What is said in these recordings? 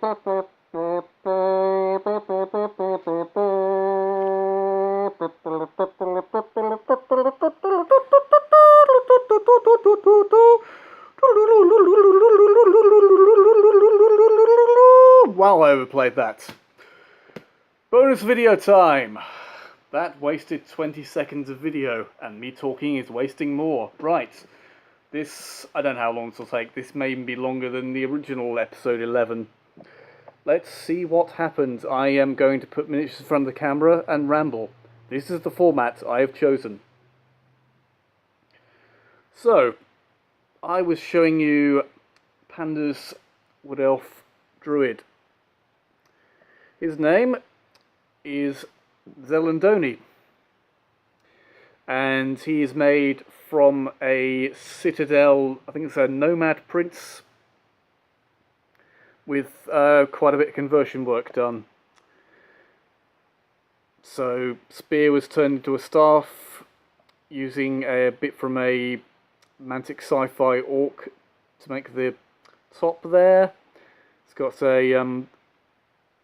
Wow, I overplayed that. Bonus video time! That wasted 20 seconds of video, and me talking is wasting more. Right. This, I don't know how long this will take. This may even be longer than the original episode 11. Let's see what happens. I am going to put miniatures in front of the camera and ramble. This is the format I have chosen. So, I was showing you Panda's Wood Elf Druid. His name is Zelendoni, and he is made from a citadel, I think it's a nomad prince, with quite a bit of conversion work done. So spear was turned into a staff using a bit from a Mantic Sci-Fi orc to make the top there. It's got a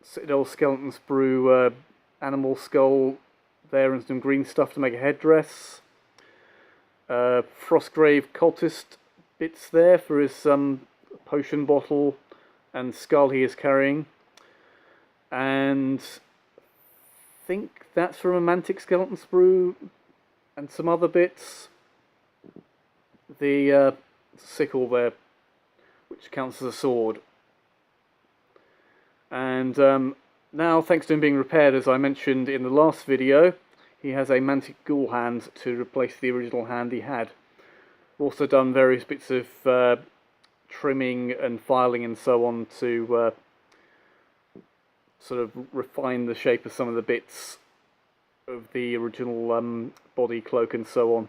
Citadel Skeleton Sprue animal skull there and some green stuff to make a headdress. Frostgrave cultist bits there for his potion bottle and skull he is carrying. And I think that's from a Mantic Skeleton Sprue and some other bits. The sickle there, which counts as a sword. And now, thanks to him being repaired, as I mentioned in the last video, he has a Mantic Ghoul hand to replace the original hand he had. Also done various bits of trimming and filing and so on to sort of refine the shape of some of the bits of the original body, cloak and so on.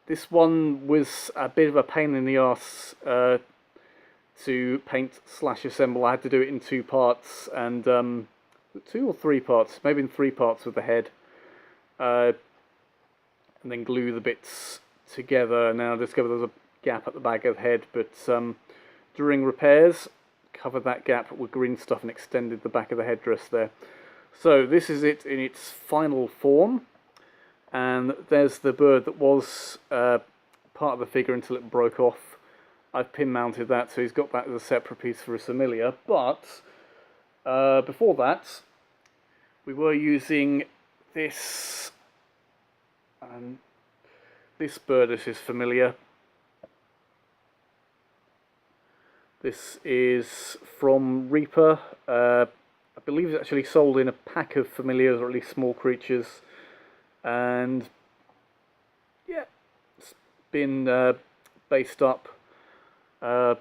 This one was a bit of a pain in the arse to paint / assemble. I had to do it in 2 parts, and 2 or 3 parts, maybe in 3 parts with the head, and then glue the bits together. Now I discovered there's a gap at the back of the head, but during repairs covered that gap with green stuff and extended the back of the headdress there. So this is it in its final form, and there's the bird that was part of the figure until it broke off. I've pin mounted that, so he's got that as a separate piece for his familiar. But before that, we were using this this bird as his familiar. This is from Reaper. I believe it's actually sold in a pack of familiars, or at least small creatures. And yeah, it's been based up. Sort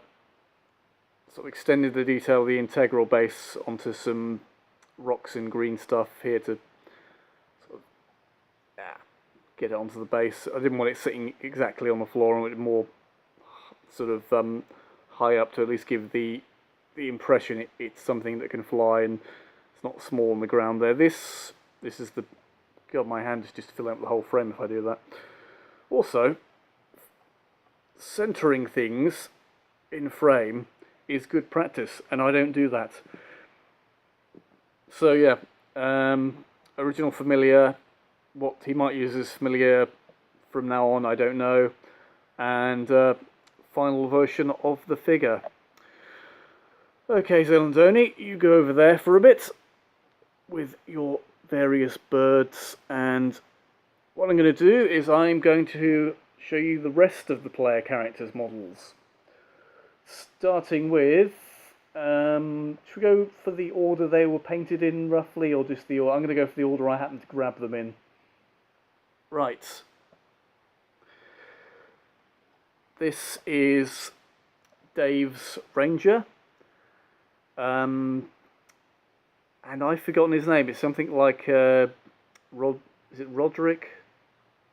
of extended the detail of the integral base onto some rocks and green stuff here to sort of get it onto the base. I didn't want it sitting exactly on the floor. I wanted it more sort of high up to at least give the impression it's something that can fly and it's not small on the ground there. This is the... God, my hand is just filling up the whole frame if I do that. Also, centering things in frame is good practice, and I don't do that. So yeah, original familiar, what he might use as familiar from now on, I don't know, and final version of the figure. Okay, Zelendoni, you go over there for a bit with your various birds, and what I'm going to do is I'm going to show you the rest of the player characters' models. Starting with, should we go for the order they were painted in roughly, or just the order? I'm going to go for the order I happened to grab them in. Right. This is Dave's Ranger. And I've forgotten his name. It's something like, is it Roderick?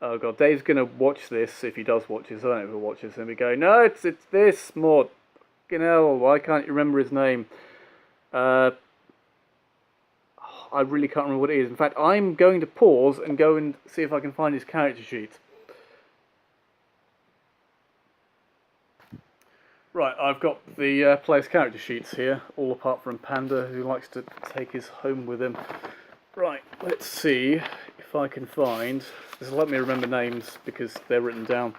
Oh god, Dave's going to watch this, if he does watch this. I don't know if he'll watch this, and we go, no, it's this mod. Fucking hell, why can't you remember his name? I really can't remember what it is. In fact, I'm going to pause and go and see if I can find his character sheet. Right, I've got the player's character sheets here, all apart from Panda, who likes to take his home with him. Right, let's see if I can find... This will let me remember names because they're written down.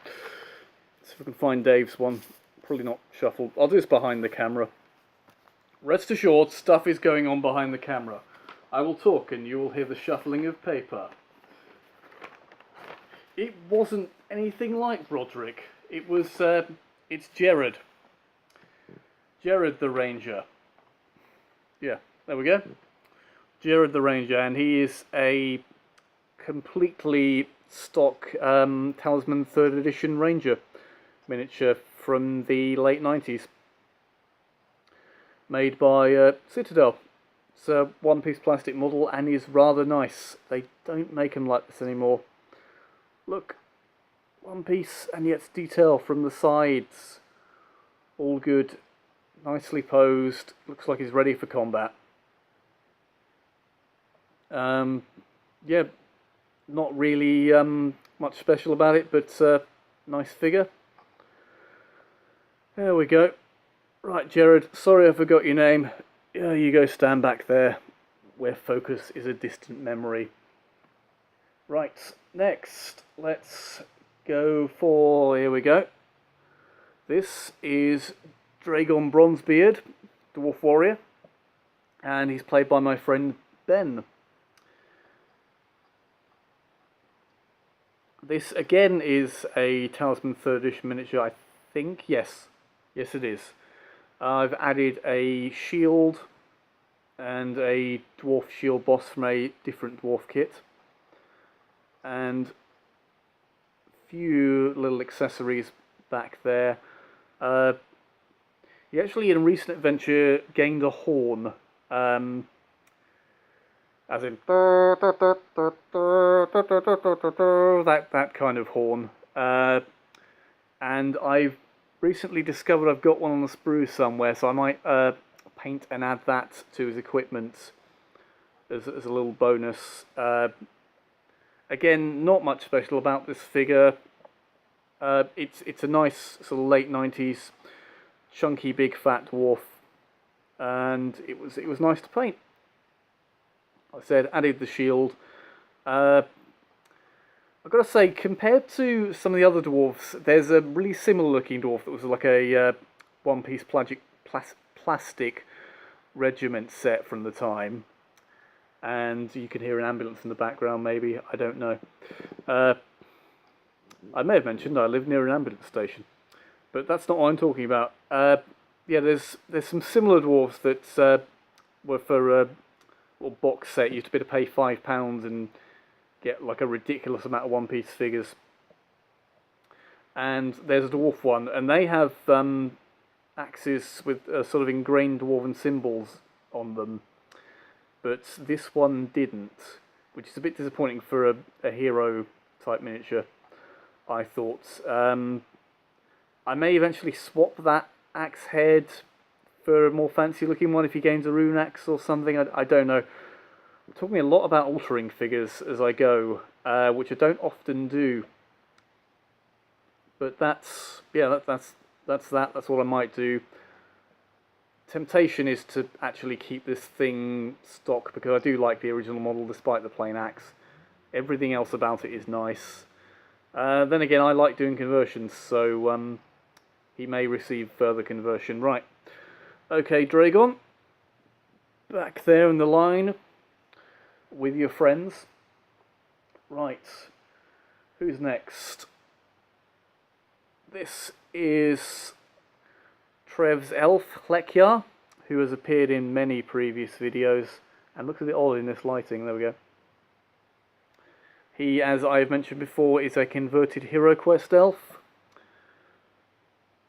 See if I can find Dave's one. Probably not shuffled. I'll do this behind the camera. Rest assured, stuff is going on behind the camera. I will talk and you will hear the shuffling of paper. It wasn't anything like Broderick. It was, it's Jared. Jared the Ranger. Yeah, there we go. Jared the Ranger, and he is a completely stock Talisman 3rd Edition Ranger miniature from the late 90s. Made by Citadel. It's a one-piece plastic model and is rather nice. They don't make them like this anymore. Look, one piece and yet detail from the sides. All good. Nicely posed. Looks like he's ready for combat. Yeah, not really much special about it, but nice figure. There we go. Right, Jared, sorry I forgot your name. Yeah, you go stand back there, where focus is a distant memory. Right, next, let's go for, here we go. This is Dragon Bronzebeard, Dwarf Warrior, and he's played by my friend Ben. This again is a Talisman 3rd Edition miniature, I think. Yes it is. I've added a shield and a dwarf shield boss from a different dwarf kit, and a few little accessories back there. He actually in a recent adventure gained a horn, as in that kind of horn, and I've recently discovered I've got one on the sprue somewhere, so I might paint and add that to his equipment as a little bonus. Again, not much special about this figure. It's a nice sort of late 90s chunky big fat dwarf, and it was nice to paint. Like I said, added the shield. I've got to say, compared to some of the other dwarves, there's a really similar looking dwarf that was like a one-piece plastic regiment set from the time. And you can hear an ambulance in the background, maybe, I don't know. I may have mentioned I live near an ambulance station, but that's not what I'm talking about. Yeah, there's some similar dwarves that were for a little box set. You used to be able to pay £5 and get like a ridiculous amount of one-piece figures. And there's a dwarf one, and they have axes with sort of ingrained dwarven symbols on them, but this one didn't, which is a bit disappointing for a hero type miniature, I thought. I may eventually swap that axe head for a more fancy looking one if he gains a rune axe or something. I don't know. I'm talking a lot about altering figures as I go, which I don't often do. But that's what I might do. Temptation is to actually keep this thing stock, because I do like the original model despite the plain axe. Everything else about it is nice. Then again, I like doing conversions, so he may receive further conversion. Right. Okay, Dragon. Back there in the line with your friends. Right. Who's next? This is Trev's elf, Hlekjar, who has appeared in many previous videos, and looks a bit odd in this lighting. There we go. He, as I've mentioned before, is a converted HeroQuest elf.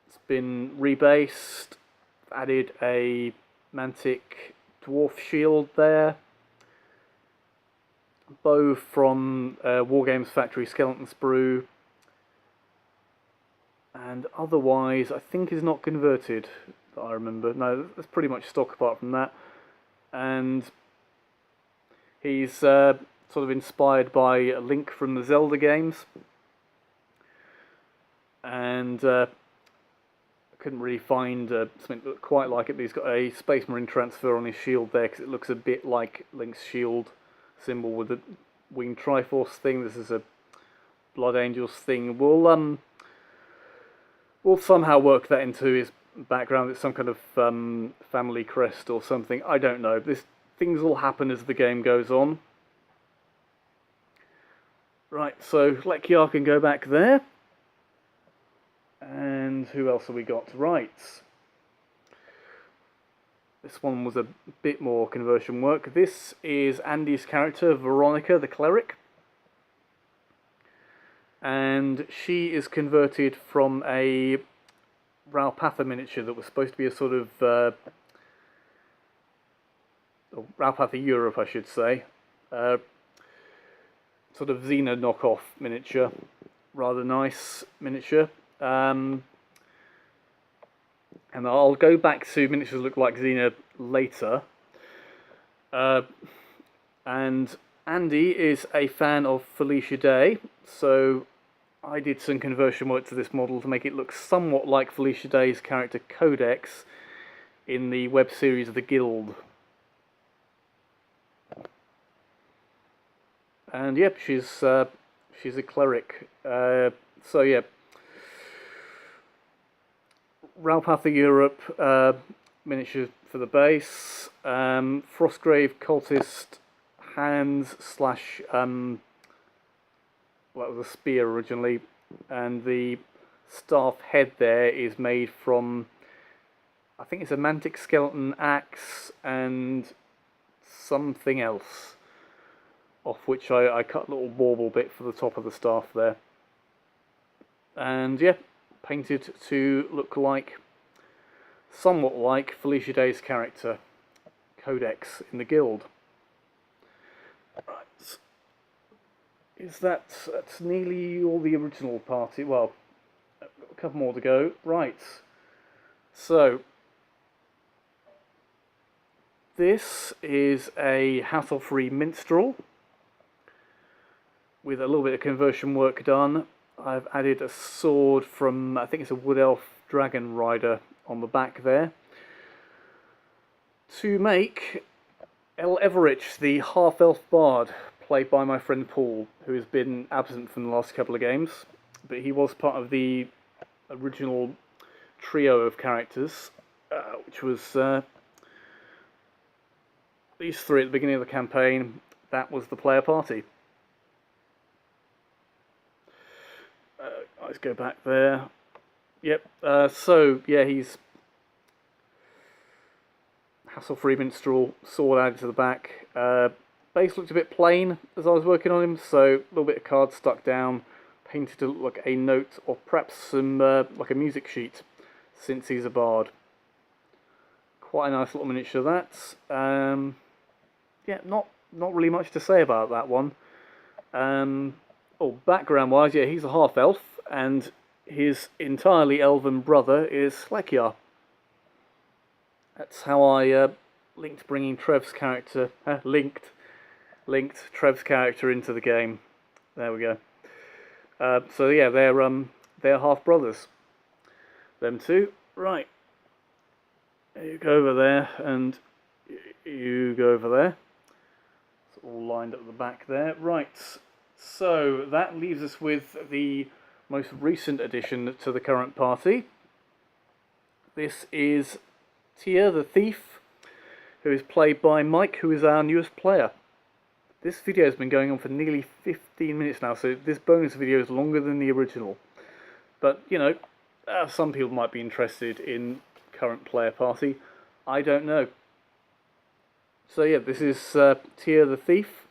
It's been rebased, added a Mantic dwarf shield there, bow from Wargames Factory Skeleton Sprue, and otherwise I think is not converted, that I remember. No, that's pretty much stock apart from that. And he's sort of inspired by Link from the Zelda games, and a couldn't really find something that looked quite like it, but he's got a Space Marine transfer on his shield there, because it looks a bit like Link's shield symbol with the Winged Triforce thing. This is a Blood Angels thing. We'll somehow work that into his background. It's some kind of family crest or something. I don't know. Things will happen as the game goes on. Right, so Lekyar can go back there. And who else have we got? Right. This one was a bit more conversion work. This is Andy's character, Veronica the Cleric. And she is converted from a Ralpatha miniature that was supposed to be a sort of Ralpatha Europe, I should say. Sort of Xena knockoff miniature. Rather nice miniature. And I'll go back to miniatures that look like Xena later. And Andy is a fan of Felicia Day, so I did some conversion work to this model to make it look somewhat like Felicia Day's character Codex in the web series The Guild. And yep, she's a cleric. So yeah, Ralpatha Europe miniature for the base. Frostgrave Cultist hands slash well, that was a spear originally, and the staff head there is made from, I think it's a Mantic Skeleton axe and something else, off which I cut a little bauble bit for the top of the staff there. And yeah, painted to look like, somewhat like Felicia Day's character, Codex in the Guild. Right. That's nearly all the original party. Well, a couple more to go. Right. So, this is a hassle-free minstrel with a little bit of conversion work done. I've added a sword from, I think it's a Wood Elf Dragon Rider on the back there, to make El Everich, the half-elf bard, played by my friend Paul, who has been absent from the last couple of games, but he was part of the original trio of characters, which was these three at the beginning of the campaign. That was the player party. Let's go back there. Yep, so yeah, he's hassle-free minstrel, sword added to the back. Base looked a bit plain as I was working on him, so a little bit of card stuck down, painted to look like a note or perhaps some like a music sheet, since he's a bard. Quite a nice little miniature that. Yeah, not really much to say about that one. Oh, background-wise, yeah, he's a half-elf, and his entirely elven brother is Lekyar. That's how I linked bringing Trev's character, linked Trev's character into the game. There we go. So yeah, they're half brothers. Them two. Right. You go over there, and you go over there. It's all lined up at the back there. Right. So that leaves us with the most recent addition to the current party. This is Tia the Thief, who is played by Mike, who is our newest player. This video has been going on for nearly 15 minutes now, so this bonus video is longer than the original. But, you know, some people might be interested in current player party. I don't know. So yeah, this is Tia the Thief.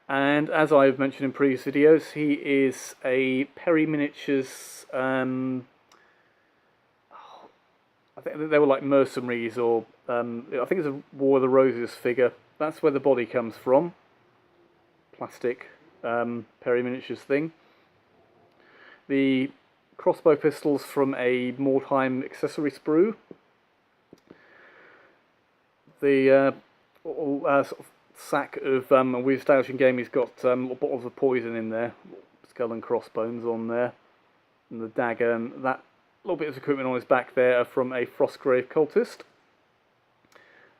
And as I've mentioned in previous videos, he is a Perry Miniatures, I think they were like mercenaries, or I think it's a War of the Roses figure. That's where the body comes from. Plastic Perry Miniatures thing. The crossbow pistols from a Mordheim accessory sprue. The sort of sack of, with Establishing Game, he's got little bottles of poison in there, skull and crossbones on there, and the dagger, and that little bit of equipment on his back there are from a Frostgrave cultist,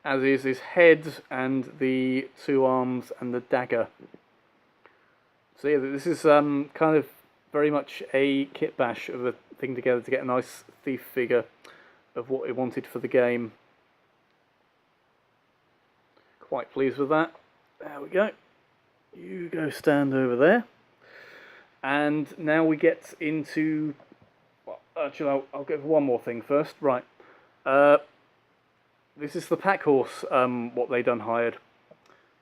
as is his head and the 2 arms and the dagger. So yeah, this is kind of very much a kit bash of a thing together to get a nice thief figure of what he wanted for the game. Quite pleased with that. There we go. You go stand over there. And now we get into... Well, actually, I'll go for one more thing first. Right. This is the pack horse, what they done hired.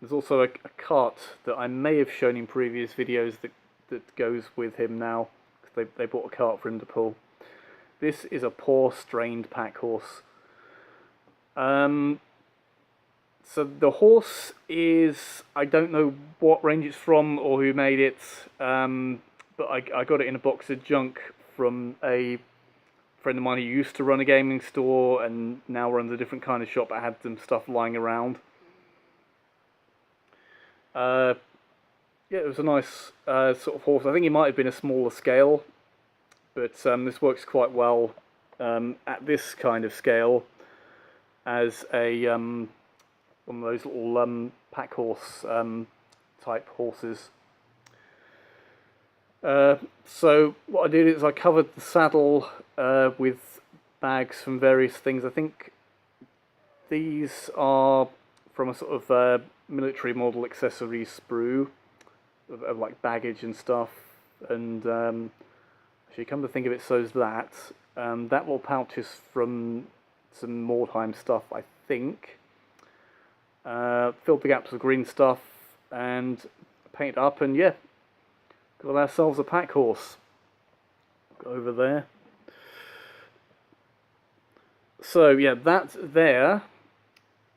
There's also a cart that I may have shown in previous videos that goes with him now. Because they bought a cart for him to pull. This is a poor, strained pack horse. So the horse is, I don't know what range it's from or who made it, but I got it in a box of junk from a friend of mine who used to run a gaming store and now runs a different kind of shop. I had some stuff lying around. Yeah, it was a nice sort of horse. I think it might have been a smaller scale, but this works quite well at this kind of scale as a one of those little pack horse type horses. So what I did is I covered the saddle with bags from various things. I think these are from a sort of military model accessory sprue of like baggage and stuff. And actually, come to think of it, so is that. That little pouch is from some Mordheim stuff, I think. Filled the gaps with green stuff and painted up, and yeah, got ourselves a pack horse. Go over there. So yeah, that's there,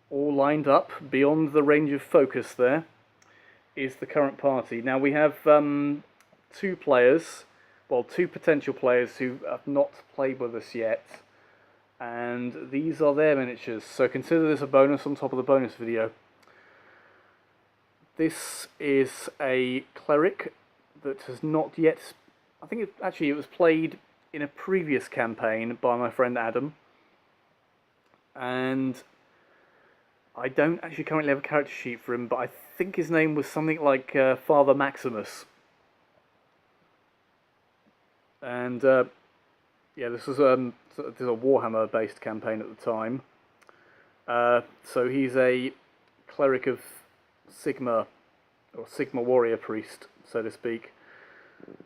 all lined up beyond the range of focus. There is the current party. Now we have 2 players, well, 2 potential players who have not played with us yet. And these are their miniatures, so consider this a bonus on top of the bonus video. This is a cleric that has not yet... I think it was played in a previous campaign by my friend Adam. And I don't actually currently have a character sheet for him, but I think his name was something like Father Maximus. And... yeah, this was a Warhammer-based campaign at the time. So he's a cleric of Sigma, or Sigma warrior priest, so to speak.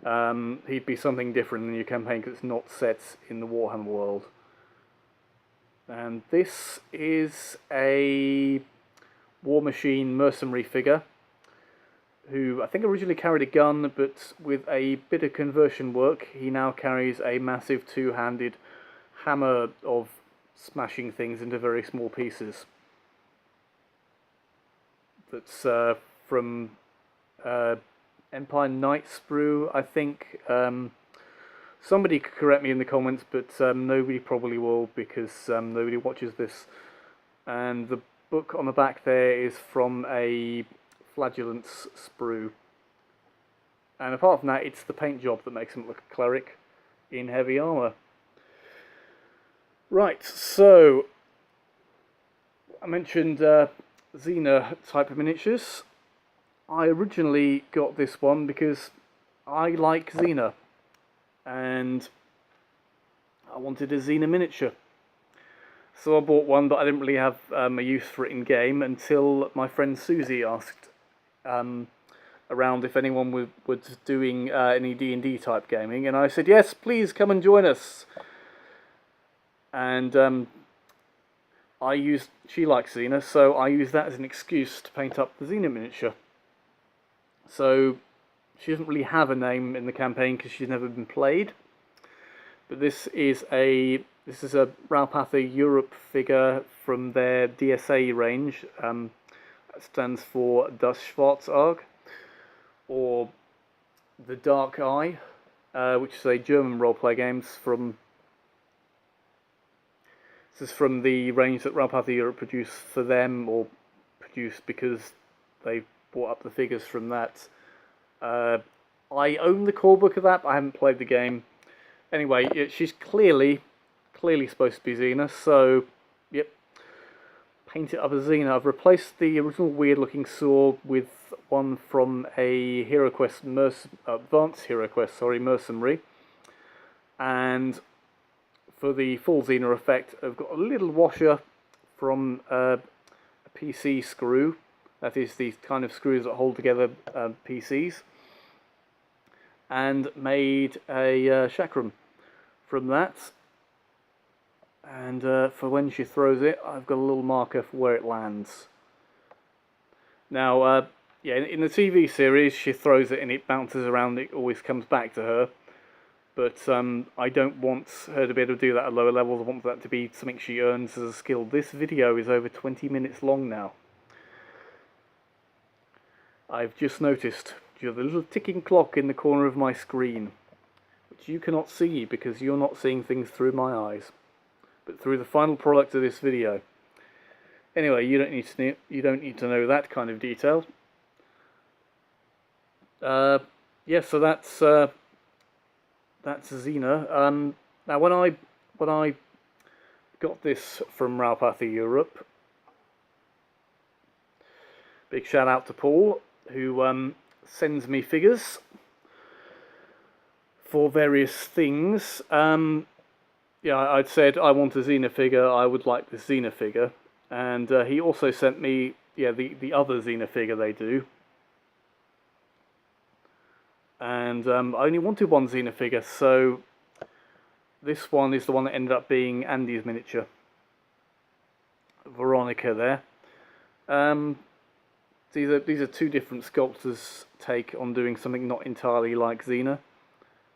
He'd be something different in your campaign because it's not set in the Warhammer world. And this is a War Machine mercenary figure, who I think originally carried a gun, but with a bit of conversion work, he now carries a massive 2-handed hammer of smashing things into very small pieces. That's from Empire Knight sprue, I think. Somebody could correct me in the comments, but nobody probably will, because nobody watches this. And the book on the back there is from a Flagellance sprue. And apart from that, it's the paint job that makes him look a cleric in heavy armour. Right, so I mentioned Xena type of miniatures. I originally got this one because I like Xena, and I wanted a Xena miniature. So I bought one, but I didn't really have a use for it in game until my friend Susie asked around if anyone was doing any D&D type gaming, and I said yes, please come and join us. And she likes Xena, so I used that as an excuse to paint up the Xena miniature. So she doesn't really have a name in the campaign because she's never been played, but this is a Ralpatha Europe figure from their DSA range. That stands for Das Schwarzauge, or The Dark Eye, which is a German roleplay game from... This is from the range that Ralpatha Europe produced for them, or produced because they bought up the figures from that. I own the core book of that, but I haven't played the game. Anyway, yeah, she's clearly supposed to be Xena, so yep, paint it up as Xena. I've replaced the original weird-looking sword with one from a HeroQuest Advanced HeroQuest, sorry, mercenary, and for the full Xena effect, I've got a little washer from a PC screw. That is these kind of screws that hold together PCs, and made a chakram from that. And for when she throws it, I've got a little marker for where it lands. Now, yeah, in the TV series, she throws it and it bounces around. It always comes back to her. But I don't want her to be able to do that at lower levels. I want that to be something she earns as a skill. This video is over 20 minutes long now. I've just noticed the little ticking clock in the corner of my screen, which you cannot see because you're not seeing things through my eyes, but through the final product of this video. Anyway, you don't need to know that kind of detail. Yeah, so that's Xena. Now, when I got this from Rawlpathi Europe, big shout out to Paul, who sends me figures for various things. Yeah, I'd said I want a Xena figure. I would like this Xena figure, and he also sent me the other Xena figure they do. And I only wanted one Xena figure, so this one is the one that ended up being Andy's miniature, Veronica there. These are two different sculptors' take on doing something not entirely like Xena,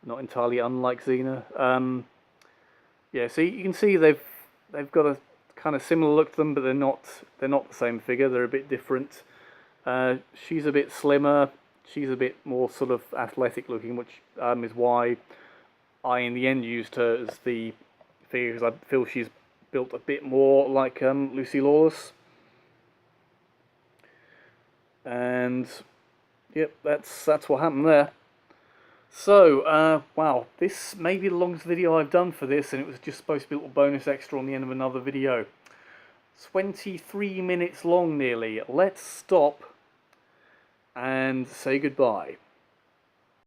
not entirely unlike Xena. Yeah, so you can see they've got a kind of similar look to them, but they're not the same figure. They're a bit different. She's a bit slimmer. She's a bit more sort of athletic looking, which is why I in the end used her as the figure, because I feel she's built a bit more like Lucy Lawless. And yep, that's what happened there. So, wow, this may be the longest video I've done for this, and it was just supposed to be a little bonus extra on the end of another video. 23 minutes long nearly. Let's stop and say goodbye.